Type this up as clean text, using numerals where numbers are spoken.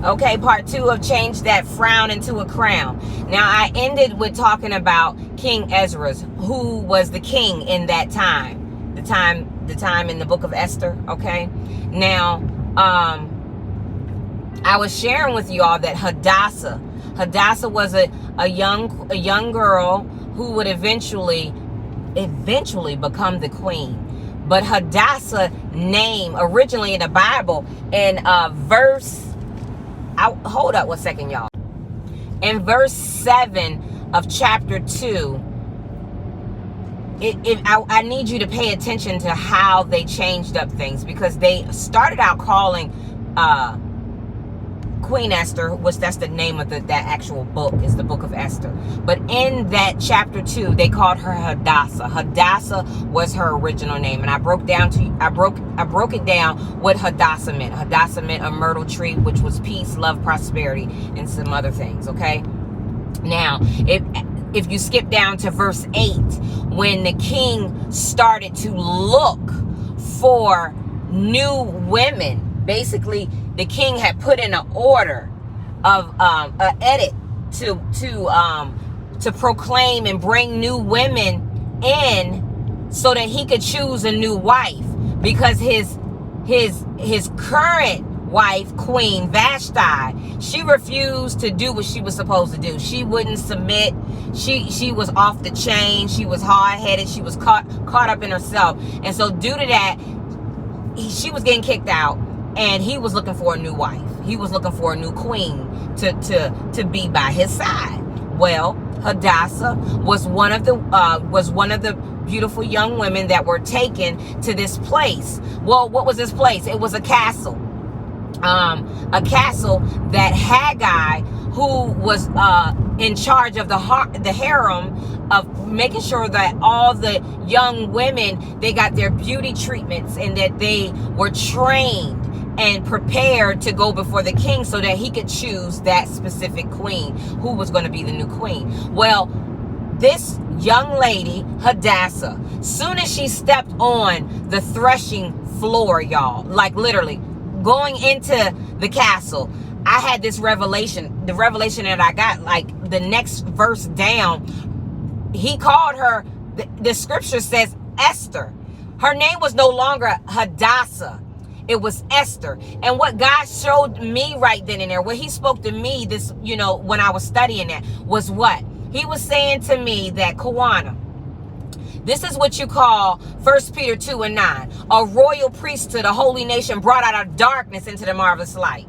Okay, part 2 of Change That Frown into a Crown. Now, I ended with talking about King Ezra, who was the king in that time. The time in the book of Esther, okay? Now, I was sharing with you all that Hadassah was a young girl who would eventually become the queen. But Hadassah's name originally in the Bible in hold up one second, y'all. In verse 7 of chapter 2, I need you to pay attention to how they changed up things, because they started out calling Queen Esther, that's the name of that actual book, is the book of Esther. But in that chapter 2, they called her Hadassah. Hadassah was her original name, and I broke it down what Hadassah meant. Hadassah meant a myrtle tree, which was peace, love, prosperity, and some other things. Okay. Now, if you skip down to verse 8, when the king started to look for new women, basically, the king had put in an order of an edit to proclaim and bring new women in, so that he could choose a new wife, because his current wife, Queen Vashti, she refused to do what she was supposed to do. She wouldn't submit. She was off the chain. She was hard-headed. She was caught up in herself, and so due to that, she was getting kicked out. And he was looking for a new wife. He was looking for a new queen to be by his side. Well, Hadassah was one of the beautiful young women that were taken to this place. Well, what was this place? It was a castle. A castle that Haggai, who was in charge of the harem, of making sure that all the young women, they got their beauty treatments, and that they were trained and prepared to go before the king, so that he could choose that specific queen who was going to be the new queen. Well, this young lady, Hadassah, soon as she stepped on the threshing floor, y'all, like literally going into the castle, I had this revelation. The revelation that I got, like the next verse down, he called her, the scripture says, Esther. Her name was no longer Hadassah. It was Esther. And what God showed me right then and there, what he spoke to me this, when I was studying that, was what? He was saying to me that, Kawana, this is what you call 1 Peter 2:9, a royal priesthood, a holy nation brought out of darkness into the marvelous light.